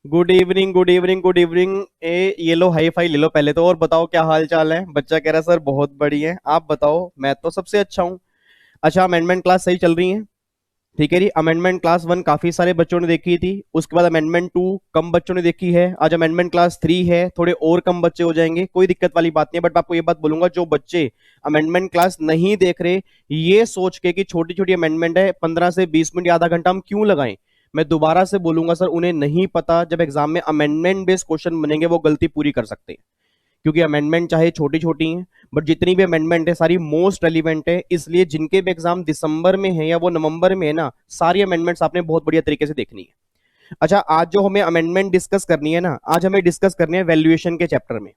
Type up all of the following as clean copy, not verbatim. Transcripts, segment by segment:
Good evening good evening good evening. ये लो hi fi ले लो पहले तो, और बताओ क्या हाल चाल है। बच्चा कह रहा है सर बहुत बढ़िया है, आप बताओ। मैं तो सबसे अच्छा हूँ। अच्छा, अमेंडमेंट क्लास सही चल रही है? ठीक है जी। अमेंडमेंट क्लास 1 काफी सारे बच्चों ने देखी थी, उसके बाद अमेंडमेंट 2 कम बच्चों ने देखी है। आज अमेंडमेंट क्लास 3 है, थोड़े और कम बच्चे हो जाएंगे, कोई दिक्कत वाली बात नहीं है। बट मैं आपको ये बात बोलूंगा, जो बच्चे अमेंडमेंट क्लास नहीं देख रहे, ये सोच के कि छोटी छोटी अमेंडमेंट है, 15 से 20 मिनट या आधा घंटा हम क्यों लगाएं, मैं दोबारा से बोलूंगा सर, उन्हें नहीं पता जब एग्जाम में अमेंडमेंट बेस्ड क्वेश्चन बनेंगे वो गलती पूरी कर सकते हैं। क्योंकि अमेंडमेंट चाहे छोटी छोटी हैं, बट जितनी भी अमेंडमेंट है सारी मोस्ट रेलिवेंट है। इसलिए जिनके भी एग्जाम दिसंबर में है या वो नवंबर में है ना, सारी अमेंडमेंट्स आपने बहुत बढ़िया तरीके से देखनी है। अच्छा, आज जो हमें अमेंडमेंट डिस्कस करनी है ना, आज हमें डिस्कस करनी है वैल्यूएशन के चैप्टर में।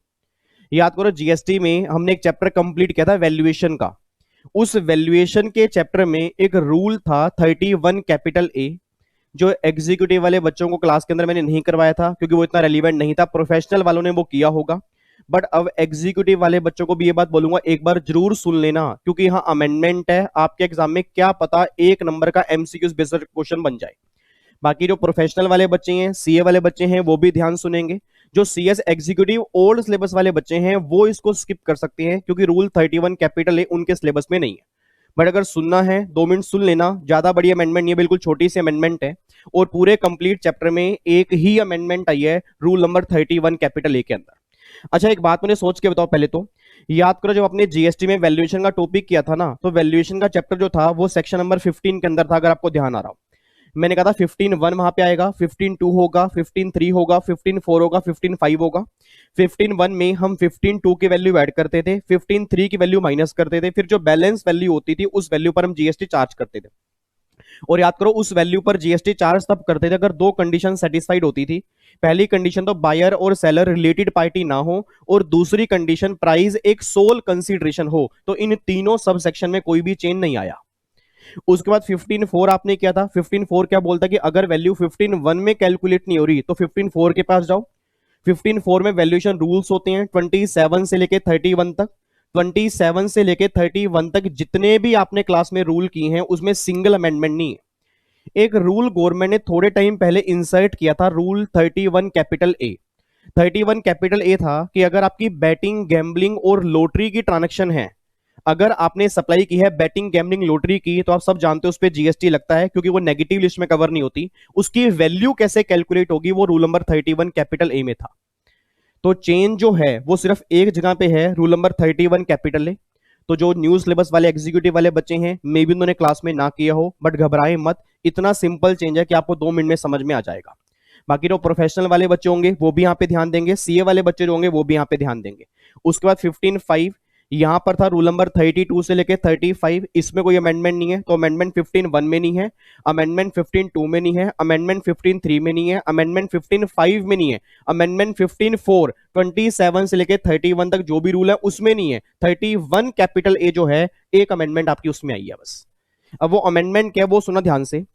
याद करो, जीएसटी में हमने एक चैप्टर कंप्लीट किया था वैल्यूएशन का। उस वैल्यूएशन के चैप्टर में एक रूल था 31 कैपिटल ए, जो एग्जीक्यूटिव वाले बच्चों को क्लास के अंदर मैंने नहीं करवाया था क्योंकि वो इतना रेलिवेंट नहीं था। प्रोफेशनल वालों ने वो किया होगा, बट अब एग्जीक्यूटिव वाले बच्चों को भी ये बात बोलूंगा, एक बार जरूर सुन लेना, क्योंकि यहाँ अमेंडमेंट है। आपके एग्जाम में क्या पता 1 नंबर का एमसीक्यूज बेस्ड क्वेश्चन बन जाए। बाकी जो प्रोफेशनल वाले बच्चे हैं, सीए वाले बच्चे हैं, वो भी ध्यान सुनेंगे। जो सीएस एग्जीक्यूटिव ओल्ड सिलेबस वाले बच्चे हैं वो इसको स्किप कर सकते हैं, क्योंकि रूल 31 कैपिटल ए उनके सिलेबस में नहीं है। बट अगर सुनना है 2 मिनट सुन लेना, ज्यादा बड़ी अमेंडमेंट नहीं है, बिल्कुल छोटी सी अमेंडमेंट है। और पूरे कंप्लीट चैप्टर में एक ही अमेंडमेंट आई है, रूल नंबर 31 कैपिटल ए के अंदर। अच्छा, एक बात मुझे सोच के बताओ पहले तो। याद करो, जब अपने जीएसटी में वैल्यूएशन का टॉपिक किया था ना, तो वैल्यूएशन का चैप्टर जो था वो सेक्शन नंबर 15 के अंदर था, अगर आपको ध्यान आ रहा हो। मैंने कहा था 15(1) वहां पे आएगा, 15(2) होगा, 15(3) होगा, 15(4) होगा, 15(5) होगा। 15(1) में हम 15(2) की वैल्यू ऐड करते थे, 15(3) की वैल्यू माइनस करते थे, फिर जो बैलेंस वैल्यू होती थी उस वैल्यू पर हम जीएसटी चार्ज करते थे। और याद करो, उस वैल्यू पर जीएसटी चार्ज तब करते थे अगर दो कंडीशन सेटिस्फाइड होती थी। पहली कंडीशन तो बायर और सेलर रिलेटेड पार्टी ना हो, और दूसरी कंडीशन प्राइस एक सोल कंसीडरेशन हो। तो इन तीनों सब सेक्शन में कोई भी चेंज नहीं आया। उसके बाद 15(4) आपने किया था। 15(4) क्या बोलता है कि अगर वैल्यू 15(1) में कैलकुलेट नहीं हो रही तो 15(4) के पास जाओ। 15(4) में वैल्यूएशन रूल्स होते हैं 27 से लेके 31 तक। 27 से लेके 31 तक जितने भी आपने क्लास में रूल किए हैं उसमें सिंगल अमेंडमेंट नहीं है। एक रूल गवर्नमेंट ने थोड़े टाइम पहले इंसर्ट किया था, rule 31 capital A. 31 capital A था कि अगर आपकी बैटिंग, गैम्बलिंग और लॉटरी की ट्रांजेक्शन है, अगर आपने सप्लाई की है बैटिंग, गैम्बलिंग, लॉटरी की, तो आप सब जानते हो उस पर जीएसटी लगता है, क्योंकि वो नेगेटिव लिस्ट में कवर नहीं होती। उसकी वैल्यू कैसे कैलकुलेट होगी, वो रूल नंबर 31 कैपिटल ए में था। तो चेंज जो है वो सिर्फ एक जगह पे है, रूल नंबर 31 कैपिटल ए। तो जो न्यूज सिलेबस वाले एग्जीक्यूटिव वाले बच्चे हैं, मे भी उन्होंने क्लास में ना किया हो, बट घबराएं मत, इतना सिंपल चेंज है कि आपको 2 मिनट में समझ में आ जाएगा। बाकी जो प्रोफेशनल वाले बच्चे होंगे वो भी यहाँ पे ध्यान देंगे, सीए वाले बच्चे जो होंगे वो भी यहाँ पे ध्यान देंगे। उसके बाद 15(5) यहां पर था रूल नंबर 32 से लेके 35, इसमें कोई अमेंडमेंट नहीं है, तो अमेंडमेंट 15(1) में नहीं है, अमेंडमेंट 15(2) में नहीं है, अमेंडमेंट 15(3) में नहीं है, अमेंडमेंट 15(5) में नहीं है, अमेंडमेंट 15(4) 27 से लेके 31 तक जो भी रूल है उसमें नहीं है। 31 कैपिटल ए जो है, एक अमेंडमेंट आपकी उसमें आई है बस। अब वो अमेंडमेंट क्या है वो सुना ध्यान से।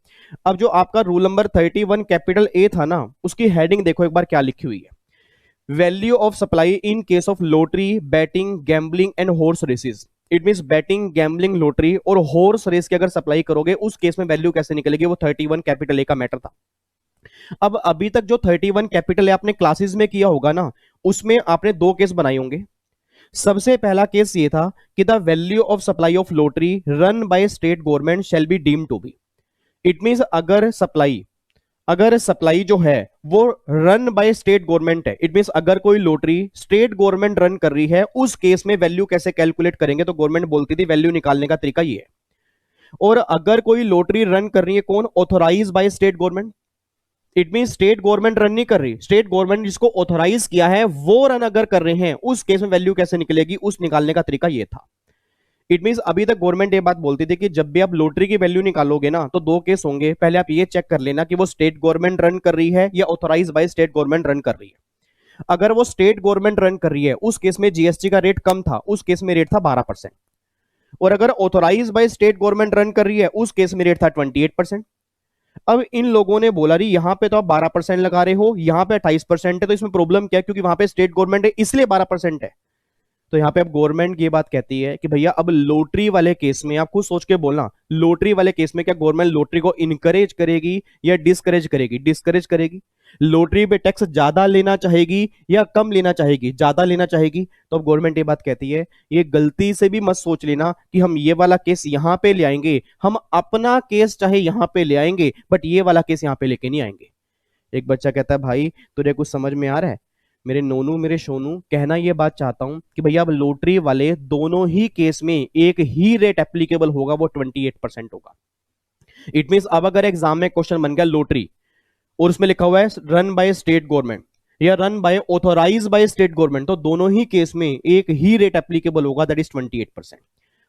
अब जो आपका रूल नंबर 31 कैपिटल ए था ना, उसकी हेडिंग देखो एक बार क्या लिखी हुई है। Value of supply in case of lottery, betting, gambling and horse races. It mean betting, gambling, lottery और हॉर्स रेस की अगर सप्लाई करोगे उस केस में वैल्यू कैसे निकलेगी, वो 31 कैपिटल ए का मैटर था। अब अभी तक जो 31 कैपिटल ए आपने क्लासेस में किया होगा ना, उसमें आपने दो केस बनाए होंगे। सबसे पहला केस ये था कि the value of supply of lottery run by state government shall be deemed to be. It mean अगर सप्लाई जो है वो रन बाय स्टेट गवर्नमेंट है, इट मीन अगर कोई लॉटरी स्टेट गवर्नमेंट रन कर रही है, उस केस में वैल्यू कैसे कैलकुलेट करेंगे, तो गवर्नमेंट बोलती थी वैल्यू निकालने का तरीका ये है। और अगर कोई लॉटरी रन कर रही है कौन, authorise by state government, it mean state government run नहीं कर रही, स्टेट गवर्नमेंट जिसको ऑथोराइज किया है वो रन अगर कर रहे हैं, उस केस में वैल्यू कैसे निकलेगी, उस निकालने का तरीका ये था। इट मीन अभी तक गवर्नमेंट ये बात बोलती थी कि जब भी आप लॉटरी की वैल्यू निकालोगे ना, तो दो केस होंगे। पहले आप ये चेक कर लेना कि वो स्टेट गवर्नमेंट रन कर रही है या authorise by state government run कर रही है। अगर वो स्टेट गवर्नमेंट रन कर रही है, उस केस में जीएसटी का रेट कम था, उस केस में रेट था 12%। और अगर authorise by state government run कर रही है, उस केस में रेट था 28%। अब इन लोगों ने बोला रही यहां पे तो आप 12% लगा रहे हो, यहां पे 28% है, तो इसमें प्रॉब्लम क्या है, क्योंकि वहां पे स्टेट गवर्नमेंट है इसलिए 12% है। तो यहाँ पे अब गवर्नमेंट ये बात कहती है कि भैया अब लॉटरी वाले केस में आप खुद सोच के बोलना, लॉटरी वाले केस में क्या गवर्नमेंट लॉटरी को इनकरेज करेगी या डिस्करेज करेगी? डिस्करेज करेगी। लॉटरी पे टैक्स ज्यादा लेना चाहेगी या कम लेना चाहेगी? ज्यादा लेना चाहेगी। तो अब गवर्नमेंट ये बात कहती है, ये गलती से भी मत सोच लेना कि हम ये वाला केस यहां पे ले आएंगे, हम अपना केस चाहे यहां पे ले आएंगे बट ये वाला केस यहां पे लेके नहीं आएंगे। एक बच्चा कहता है भाई तुझे कुछ समझ में आ रहा है? मेरे नोनू मेरे सोनू, कहना ये बात चाहता हूं कि भैया अब लॉटरी वाले दोनों ही केस में एक ही रेट एप्लीकेबल होगा, वो 28% होगा। इट मीन अब अगर एग्जाम में क्वेश्चन बन गया लॉटरी और उसमें लिखा हुआ है रन बाय स्टेट गवर्नमेंट या run by authorise by state government, तो दोनों ही केस में एक ही रेट एप्लीकेबल होगा, दैट इज 28%।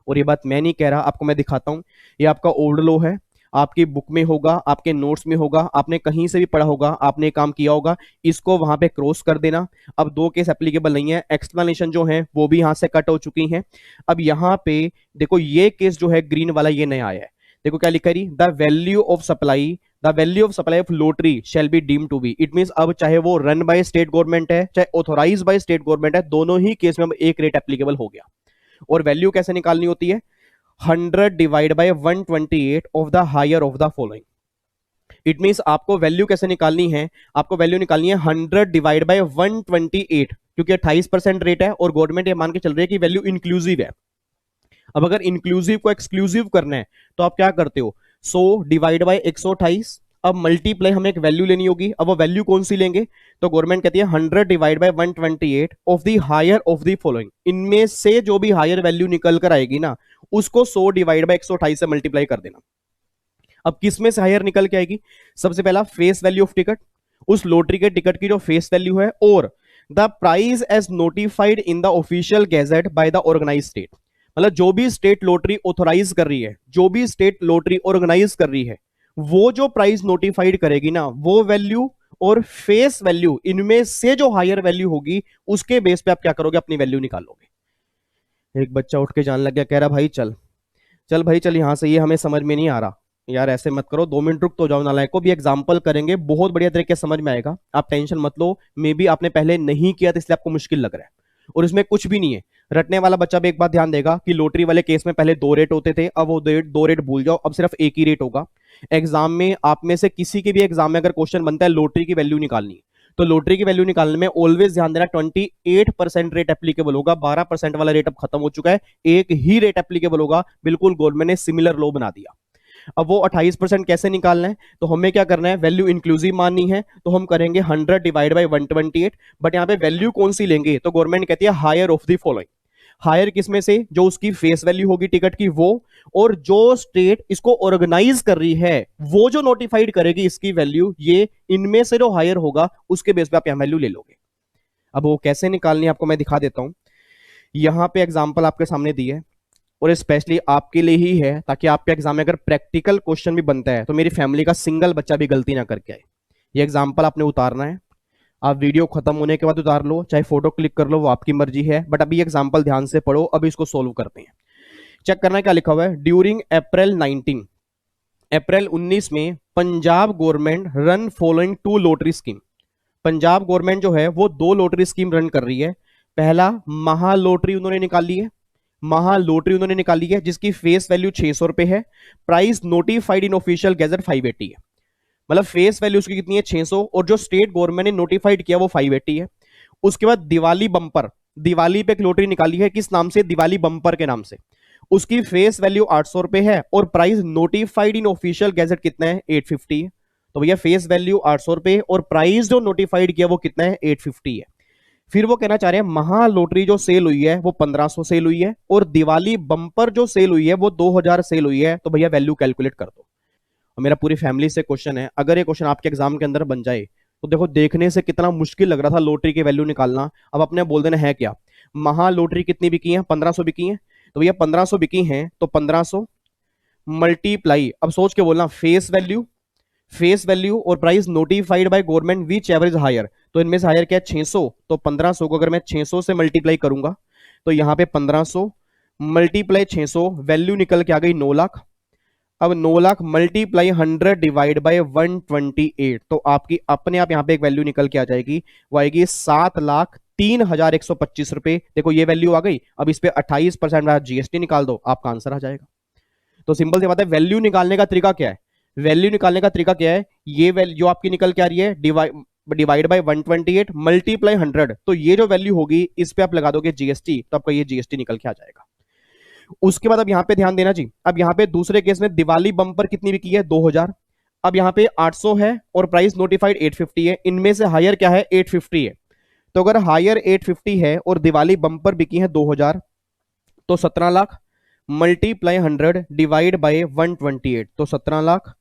और ये बात मैं नहीं कह रहा, आपको मैं दिखाता हूं। ये आपका ओल्ड लॉ है, आपकी बुक में होगा, आपके नोट्स में होगा, आपने कहीं से भी पढ़ा होगा, आपने काम किया होगा, इसको वहां पे क्रॉस कर देना। अब दो केस एप्लीकेबल नहीं है, एक्सप्लेनेशन जो है वो भी यहां से कट हो चुकी है। अब यहां पे देखो ये केस जो है ग्रीन वाला ये नया आया है, देखो क्या लिखा है, the value of supply of lottery shall be deem to be. It means अब चाहे वो रन बाय स्टेट गवर्नमेंट है चाहे ऑथोराइज बाय स्टेट गवर्नमेंट है, दोनों ही केस में अब एक रेट एप्लीकेबल हो गया। और वैल्यू कैसे निकालनी होती है? 100 divide by 128 of the higher of the following. It means आपको वैल्यू कैसे निकालनी है? आपको वैल्यू निकालनी है 100 डिवाइड बाय 128, क्योंकि 28% रेट है और गवर्नमेंट ये मान के चल रही है कि वैल्यू इंक्लूसिव है। अब अगर इंक्लूसिव को एक्सक्लूसिव करना है तो आप क्या करते हो, 100 डिवाइड बाय 128, अब मल्टीप्लाई हमें एक वैल्यू लेनी होगी। अब वो वैल्यू कौन सी लेंगे? तो गवर्नमेंट कहती है 100 divide by 128 of the higher of the following. इनमें से जो भी हायर वैल्यू निकल कर आएगी ना, उसको 100 डिवाइड बाय 128 से मल्टीप्लाई कर देना। अब किस में से हायर निकल के आएगी? सबसे पहला फेस वैल्यू ऑफ टिकट, उस लॉटरी के टिकट की जो फेस वैल्यू है, और the price as notified in the official gazette by the organise state. मतलब जो भी स्टेट लॉटरी ऑथोराइज कर रही है, जो भी स्टेट लॉटरी ऑर्गेनाइज कर रही है, वो जो प्राइस नोटिफाइड करेगी ना, वो वैल्यू और फेस वैल्यू, इनमें से जो हायर वैल्यू होगी उसके बेस पे आप क्या करोगे? अपनी वैल्यू निकालोगे। एक बच्चा उठ के जाने लग गया, कह रहा भाई चल चल भाई चल यहां से, ये हमें समझ में नहीं आ रहा। यार ऐसे मत करो, 2 मिनट रुक तो जाओ, नालायक को भी एग्जाम्पल करेंगे, बहुत बढ़िया तरीके से समझ में आएगा, आप टेंशन मत लो। मे बी आपने पहले नहीं किया तो इसलिए आपको मुश्किल लग रहा है, और इसमें कुछ भी नहीं है। रटने वाला बच्चा भी एक बात ध्यान देगा कि लॉटरी वाले केस में पहले 2 रेट होते थे, अब वो दो रेट भूल जाओ, अब सिर्फ एक ही रेट होगा। एग्जाम में आप में से किसी के भी एग्जाम में अगर क्वेश्चन बनता है लॉटरी की वैल्यू निकालनी, तो लॉटरी की वैल्यू निकालने में ऑलवेज ध्यान देना 28% रेट एप्लीकेबल होगा, 12% वाला रेट अब खत्म हो चुका है, एक ही रेट एप्लीकेबल होगा। बिल्कुल गवर्नमेंट ने सिमिलर लॉ बना दिया। अब वो 28% कैसे निकालना है? तो हमें क्या करना है, वैल्यू इंक्लूसिव माननी है, तो हम करेंगे 100 डिवाइड बाय 128। बट यहाँ पे वैल्यू कौन सी लेंगे? तो गवर्नमेंट कहती है higher of the following. Higher किसमें से? जो उसकी फेस वैल्यू होगी टिकट की वो, और जो स्टेट इसको ऑर्गेनाइज कर रही है वो जो नोटिफाइड करेगी इसकी वैल्यू, ये इनमें से जो हायर होगा उसके बेस पे आप यहां वैल्यू ले लोगे। अब वो कैसे निकालनी है आपको मैं दिखा देता हूं। यहां पे एग्जांपल आपके सामने दी है और स्पेशली आपके लिए ही है, ताकि आपके एग्जाम में अगर प्रैक्टिकल क्वेश्चन भी बनता है तो मेरी फैमिली का सिंगल बच्चा भी गलती ना करके आए। ये एग्जाम्पल आपने उतारना है, आप वीडियो खत्म होने के बाद उतार लो, चाहे फोटो क्लिक कर लो, वो आपकी मर्जी है, बट अभी एग्जाम्पल ध्यान से पढ़ो, अभी इसको सोल्व करते हैं। चेक करना है क्या लिखा हुआ है। ड्यूरिंग अप्रैल 19 में Punjab government run following 2 lottery scheme. Punjab government जो है वो 2 लॉटरी स्कीम रन कर रही है। पहला महा लॉटरी उन्होंने निकाली है, महा लॉटरी उन्होंने निकाली है जिसकी फेस वैल्यू 600 रुपए है, price notified in official gazette 580 है। मतलब फेस वैल्यू उसकी कितनी है? 600, और जो स्टेट गवर्नमेंट ने नोटिफाइड किया वो 580 है। उसके बाद दिवाली बम्पर, दिवाली पे एक लॉटरी निकाली है, किस नाम से? दिवाली बम्पर के नाम से। उसकी फेस वैल्यू 800 रुपए है और price notified in official gazette कितना है? 850 है। तो भैया फेस वैल्यू 800 रुपए और प्राइस जो नोटिफाइड किया वो कितना है? 850 है। फिर वो कहना चाह रहे हैं महा लॉटरी जो सेल हुई है वो 1500 सेल हुई है, और दिवाली बम्पर जो सेल हुई है वो 2000 सेल हुई है। तो भैया वैल्यू कैलकुलेट कर दो। और मेरा पूरी फैमिली से क्वेश्चन है, अगर ये क्वेश्चन आपके एग्जाम के अंदर बन जाए तो देखो देखने से कितना मुश्किल लग रहा था लॉटरी की वैल्यू निकालना, अब अपने बोल देना है क्या। महा लॉटरी कितनी बिकी है? 1500 बिकी है। तो भैया 1500 बिकी हैं तो 1500 मल्टीप्लाई, अब सोच के बोलना, फेस वैल्यू और price notified by government which average higher. तो इनमें से हायर क्या है? 600। तो 1500 को अगर मैं 600 से मल्टीप्लाई करूंगा तो यहां पे 1500 मल्टीप्लाई 600, वैल्यू निकल के आ गई 9 लाख। अब 9 लाख मल्टीप्लाई 100 डिवाइड बाय 128, तो आपकी अपने आप यहां पे एक वैल्यू निकल के आ जाएगी, वो आएगी 3,125 रुपए। देखो ये वैल्यू आ गई, अब इस पे 28% जीएसटी निकाल दो, आपका आंसर आ जाएगा। तो सिंपल सी बात है, वैल्यू निकालने का तरीका क्या है? वैल्यू निकालने का तरीका क्या है? ये वैल्यू जो आपकी निकल के आ रही है, डिवाइड बाय 128 मल्टीप्लाई 100, तो ये जो वैल्यू होगी इस पे आप लगा दोगे जीएसटी, तो आपका ये जीएसटी निकल के आ जाएगा। उसके बाद अब यहां पे ध्यान देना जी, अब यहां पे दूसरे केस में दिवाली बम्पर कितनी बिकी है? 2000। अब यहां पे 800 है और प्राइस नोटिफाइड 850 है, इनमें से हायर क्या है? 850 है। तो अगर हायर 850 है और दिवाली बम्पर बिकी है 2000, तो 17 लाख मल्टीप्लाई 100 डिवाइड बाय 128, तो 17 लाख।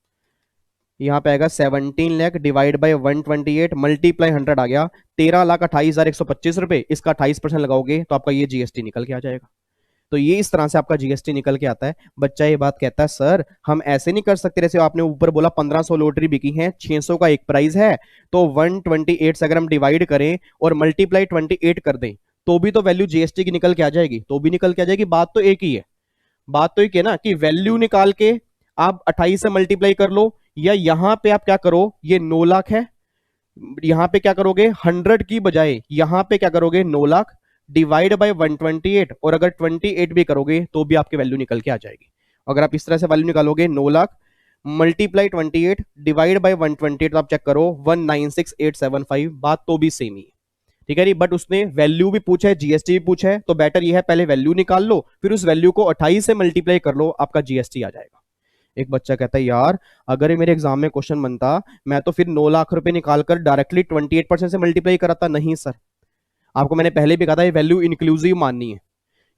यहां पे आएगा 17 लाख डिवाइड बाय 128 मल्टीप्लाई 100 आ गया 13,28,125 रुपए। इसका 28% लगाओगे तो आपका ये जीएसटी निकल के आ जाएगा। तो ये इस तरह से आपका जीएसटी निकल के आता है। बच्चा ये बात कहता है सर हम ऐसे नहीं कर सकते, जैसे आपने ऊपर बोला 1500 लॉटरी बिकी है, 600 का एक प्राइस है, तो 128 से अगर हम डिवाइड करें और मल्टीप्लाई 28 कर दें तो भी तो वैल्यू जीएसटी की निकल के आ जाएगी, तो भी निकल के आ जाएगी। बात तो एक ही है, बात तो एक है ना, कि वैल्यू निकाल के आप 28 से मल्टीप्लाई कर लो, या यहां पे आप क्या करो, ये 9 लाख है, यहां पे क्या करोगे 100 की बजाय यहां पे क्या करोगे 9 लाख डिवाइड बाय 128, और अगर 28 भी करोगे तो भी आपकी वैल्यू निकल के आ जाएगी। अगर आप इस तरह से वैल्यू निकालोगे 9 लाख मल्टीप्लाई 28 डिवाइड बाय 128, तो आप चेक करो 196875, बात तो भी सेम ही है। ठीक है जी, बट उसने वैल्यू भी पूछा है, जीएसटी भी पूछा है, तो बेटर ये है पहले वैल्यू निकाल लो, फिर उस वैल्यू को 28 से मल्टीप्लाई कर लो, आपका जीएसटी आ जाएगा। एक बच्चा कहता है यार अगर ये मेरे एग्जाम में क्वेश्चन बनता मैं तो फिर 9 लाख रुपए निकालकर डायरेक्टली 28% से मल्टीप्लाई कराता। नहीं सर, आपको मैंने पहले भी कहा था ये वैल्यू इंक्लूसिव माननी है,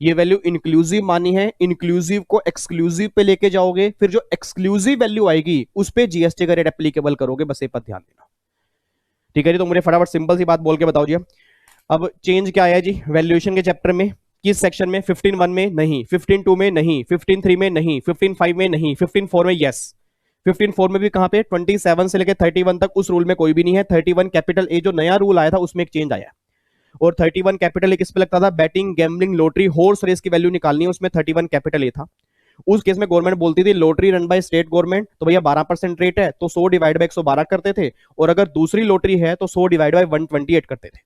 ये वैल्यू इंक्लूसिव मानी है। इंक्लूसिव को एक्सक्लूसिव पे लेके जाओगे, फिर जो एक्सक्लूसिव वैल्यू आएगी उस पे जीएसटी का रेट एप्लीकेबल करोगे, बस ये पर ध्यान देना। ठीक है जी, तो मुझे फटाफट सिंपल सी बात बोल के बताओ जी। अब चेंज क्या आया जी वैल्यूएशन के चैप्टर में? किस सेक्शन में? 15.1 में नहीं, 15.2 में नहीं, 15.3 में नहीं, 15.5 में नहीं, 15.4 में यस। 15.4 में भी कहां पे? 27 से लेकर 31 तक उस रूल में कोई भी नहीं है। 31 कैपिटल ए जो नया रूल आया था उसमें एक चेंज आया, और 31 कैपिटल ए किस पे लगता था? Betting, gambling, lottery, horse race की वैल्यू निकालनी है, उसमें 31 कैपिटल ए था। उस केस में गवर्नमेंट बोलती थी lottery run by state government, तो भैया 12% रेट है तो 100 डिवाइड बाय 112 करते थे, और अगर दूसरी लॉटरी है तो 100 डिवाइड बाय 128 करते थे।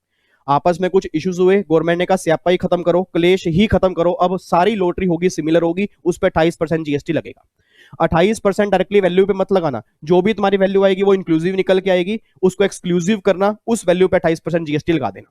आपस में कुछ इश्यूज हुए, गवर्नमेंट ने कहा स्यापा ही खत्म करो, क्लेश ही खत्म करो, अब सारी लॉटरी होगी सिमिलर होगी, उस पर 28% जीएसटी लगेगा। 28% डायरेक्टली वैल्यू पे मत लगाना, जो भी तुम्हारी वैल्यू आएगी वो इंक्लूसिव निकल के आएगी, उसको एक्सक्लूसिव करना, उस वैल्यू पे 28% जीएसटी लगा देना।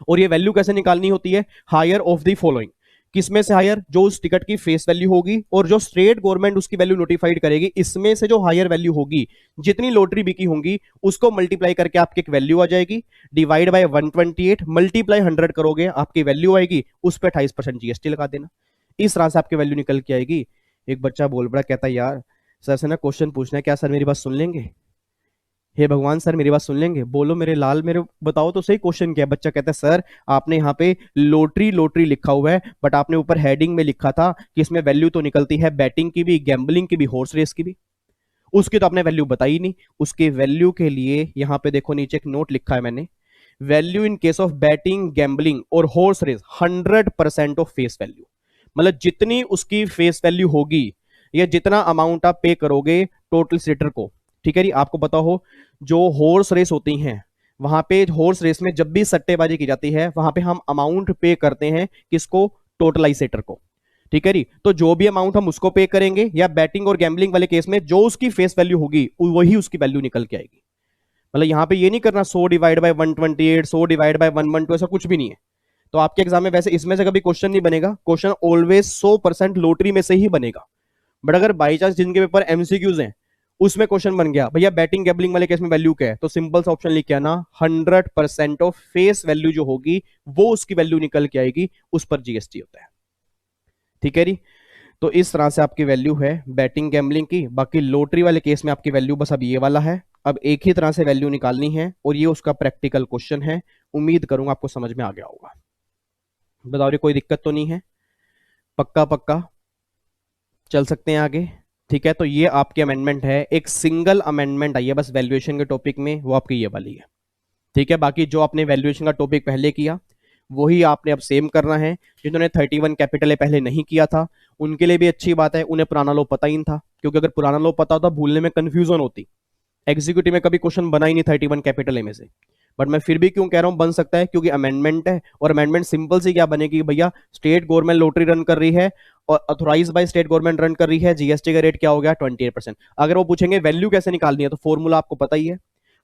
और ये वैल्यू कैसे निकालनी होती है? Higher of the following. किसमें से हायर? जो उस टिकट की फेस वैल्यू होगी और जो स्टेट गवर्नमेंट उसकी वैल्यू नोटिफाइड करेगी, इसमें से जो हायर वैल्यू होगी, जितनी लॉटरी बिकी होंगी उसको मल्टीप्लाई करके आपकी एक वैल्यू आ जाएगी, डिवाइड बाय 128 मल्टीप्लाई 100 करोगे, आपकी वैल्यू आएगी, उस पर 28% जीएसटी लगा देना। इस तरह से आपकी वैल्यू निकल के आएगी। एक बच्चा बोल पड़ा, कहता है यार सर से ना क्वेश्चन पूछना है, क्या सर मेरी बात सुन लेंगे? हे भगवान सर मेरी बात सुन लेंगे? बोलो मेरे लाल, मेरे बताओ तो सही क्वेश्चन क्या है। बच्चा कहता है सर आपने यहाँ पे लॉटरी लॉटरी लिखा हुआ है, बट आपने ऊपर हेडिंग में लिखा था कि इसमें वैल्यू तो निकलती है बैटिंग की भी, गैम्बलिंग की भी, हॉर्स रेस की भी, उसकी तो आपने वैल्यू बताई नहीं। उसके वैल्यू के लिए यहाँ पे देखो नीचे एक नोट लिखा है मैंने, value in case of betting, gambling और horse race 100% of face value, मतलब जितनी उसकी फेस वैल्यू होगी या जितना अमाउंट आप पे करोगे टोटल सीटर को। ठीक है जी, आपको पता हो जो हॉर्स रेस होती हैं, वहां पे हॉर्स रेस में जब भी सट्टेबाजी की जाती है वहां पे हम अमाउंट पे करते हैं, किसको? टोटलाइजेटर को। ठीक है जी, तो जो भी अमाउंट हम उसको पे करेंगे, या बैटिंग और गैम्बलिंग वाले केस में जो उसकी फेस वैल्यू होगी वही उसकी वैल्यू निकल के आएगी। मतलब यहां पे ये नहीं करना 100 डिवाइड बाय 128, 100 डिवाइड बाय 112, ऐसा कुछ भी नहीं है। तो आपके एग्जाम में वैसे इसमें से कभी क्वेश्चन नहीं बनेगा, क्वेश्चन ऑलवेज 100% लॉटरी में से ही बनेगा। बट अगर बाई चांस जिनके पेपर एमसीक्यूज हैं उसमें क्वेश्चन बन गया भैया बैटिंग गैम्बलिंग वाले केस में वैल्यू क्या है, तो सिंपल सा ऑप्शन लिख के आना 100% ऑफ फेस वैल्यू जो होगी वो उसकी वैल्यू निकल के आएगी, उस पर जीएसटी होता है। ठीक है जी, तो इस तरह से आपकी वैल्यू है बैटिंग गैम्बलिंग की। बाकी लॉटरी वाले केस में आपकी वैल्यू बस अब ये वाला है, अब एक ही तरह से वैल्यू निकालनी है, और ये उसका प्रैक्टिकल क्वेश्चन है। उम्मीद करूंगा आपको समझ में आ गया होगा। बताओ रे कोई दिक्कत तो नहीं है? पक्का पक्का चल सकते हैं आगे? ठीक है, तो ये आपकी अमेंडमेंट है, एक सिंगल अमेंडमेंट आई है बस वैल्यूएशन के टॉपिक में, वो आपकी ये वाली है। ठीक है, बाकी जो आपने वैल्यूएशन का टॉपिक पहले किया वही आपने अब सेम करना है। जिन्होंने 31 कैपिटल ए पहले नहीं किया था उनके लिए भी अच्छी बात है, उन्हें पुराना लो पता ही नहीं था, क्योंकि अगर पुराना लो पता होता भूलने में कंफ्यूजन होती। एग्जीक्यूटिव में कभी क्वेश्चन बना ही नहीं 31 कैपिटल ए में से, बट मैं फिर भी क्यों कह रहा हूं बन सकता है, क्योंकि अमेंडमेंट है, और अमेंडमेंट सिंपल सी क्या बनेगी भैया, स्टेट गवर्नमेंट लॉटरी रन कर रही है और authorise by state government run कर रही है, जीएसटी का रेट क्या हो गया 28%। अगर वो पूछेंगे वैल्यू कैसे निकालनी है, तो फॉर्मूला आपको पता ही है,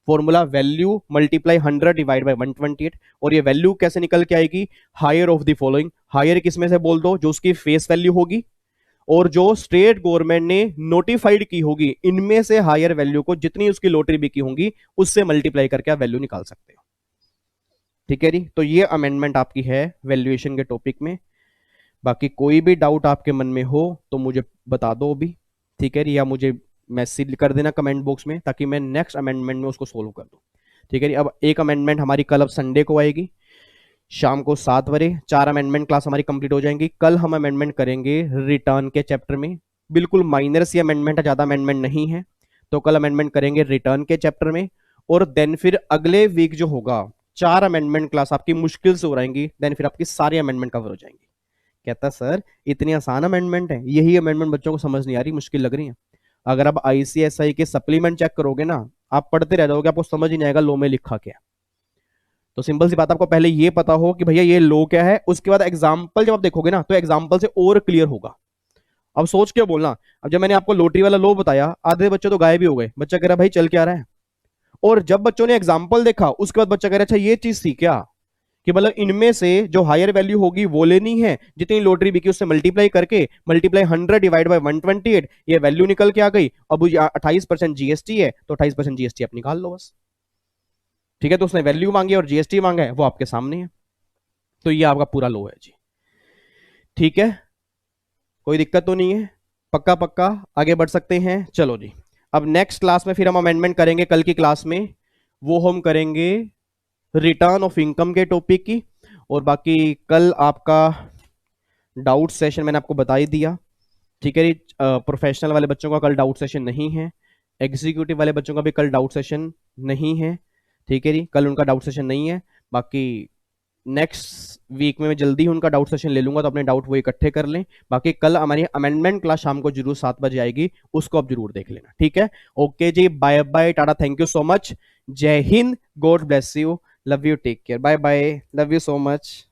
formula value multiply 100 divide by 128, और ये वैल्यू कैसे निकल के आएगी, higher of the following, higher किसमें से बोल दो, जो उसकी फेस वैल्यू होगी और जो स्टेट गवर्नमेंट ने नोटिफाइड की होगी, इनमें से हायर वैल्यू को जितनी उसकी लॉटरी बिकी होंगी उससे मल्टीप्लाई करके आप वैल्यू निकाल सकते हो। ठीक है जी, तो ये अमेंडमेंट आपकी है वैल्यूएशन के टॉपिक में। बाकी कोई भी डाउट आपके मन में हो तो मुझे बता दो अभी, ठीक है, या मुझे मैसेज कर देना कमेंट बॉक्स में, ताकि मैं नेक्स्ट अमेंडमेंट में उसको सोल्व कर दूं। ठीक है जी, अब एक अमेंडमेंट हमारी कल अब संडे को आएगी शाम को 7 बजे, 4 अमेंडमेंट क्लास हमारी कंप्लीट हो जाएंगी। कल हम अमेंडमेंट करेंगे रिटर्न के चैप्टर में, बिल्कुल माइनर सी अमेंडमेंट है, ज्यादा अमेंडमेंट नहीं है, तो कल अमेंडमेंट करेंगे रिटर्न के चैप्टर में। और देन फिर अगले वीक जो होगा 4 अमेंडमेंट क्लास आपकी मुश्किल से हो रहेंगी, देन फिर आपकी सारी अमेंडमेंट कवर हो जाएंगी। कहता सर इतनी आसान अमेंडमेंट है, यही अमेंडमेंट बच्चों को समझ नहीं आ रही, मुश्किल लग रही है। अगर आप आईसीएसआई के सप्लीमेंट चेक करोगे ना, आप पढ़ते रह जाओगे, आपको समझ ही नहीं आएगा लो में लिखा क्या। तो सिंपल सी बात, आपको पहले ये पता हो कि भैया ये लो क्या है, उसके बाद एग्जाम्पल जब आप देखोगे ना तो एग्जाम्पल से और क्लियर होगा। अब सोच के बोलना, अब जब मैंने आपको लोटरी वाला लो बताया, आधे बच्चे तो गायब ही हो गए, बच्चा कह रहा भाई चल क्या रहा है, और जब बच्चों ने एग्जाम्पल देखा उसके बाद बच्चा कह रहा अच्छा ये चीज थी क्या, कि मतलब इनमें से जो हायर वैल्यू होगी वो लेनी है, जितनी लॉटरी बिकी उससे मल्टीप्लाई करके, मल्टीप्लाई 100 डिवाइड बाय 128, ये वैल्यू निकल के आ गई। अब 28% जीएसटी है, तो 28% जीएसटी आप निकाल लो बस। ठीक है, तो उसने वैल्यू मांगी और जीएसटी मांगा है, वो आपके सामने है। तो ये आपका पूरा लो है जी। ठीक है, कोई दिक्कत तो नहीं है, पक्का पक्का आगे बढ़ सकते हैं। चलो जी, अब नेक्स्ट क्लास में फिर हम अमेंडमेंट करेंगे, कल की क्लास में वो हम करेंगे रिटर्न ऑफ इनकम के टॉपिक की। और बाकी कल आपका डाउट सेशन मैंने आपको बता ही दिया। ठीक है, प्रोफेशनल वाले बच्चों का कल डाउट सेशन नहीं है, एग्जीक्यूटिव वाले बच्चों का भी कल डाउट सेशन नहीं है। ठीक है जी, कल उनका डाउट सेशन नहीं है। बाकी नेक्स्ट वीक में मैं जल्दी ही उनका डाउट सेशन ले लूंगा, तो अपने डाउट वो इकट्ठे कर लें। बाकी कल हमारी अमेंडमेंट क्लास शाम को जरूर 7 बजे आएगी, उसको आप जरूर देख लेना। ठीक है, ओके जी, bye bye, tata, thank you so much, जय हिंद, God bless you, love you, take care, bye bye, love you so much.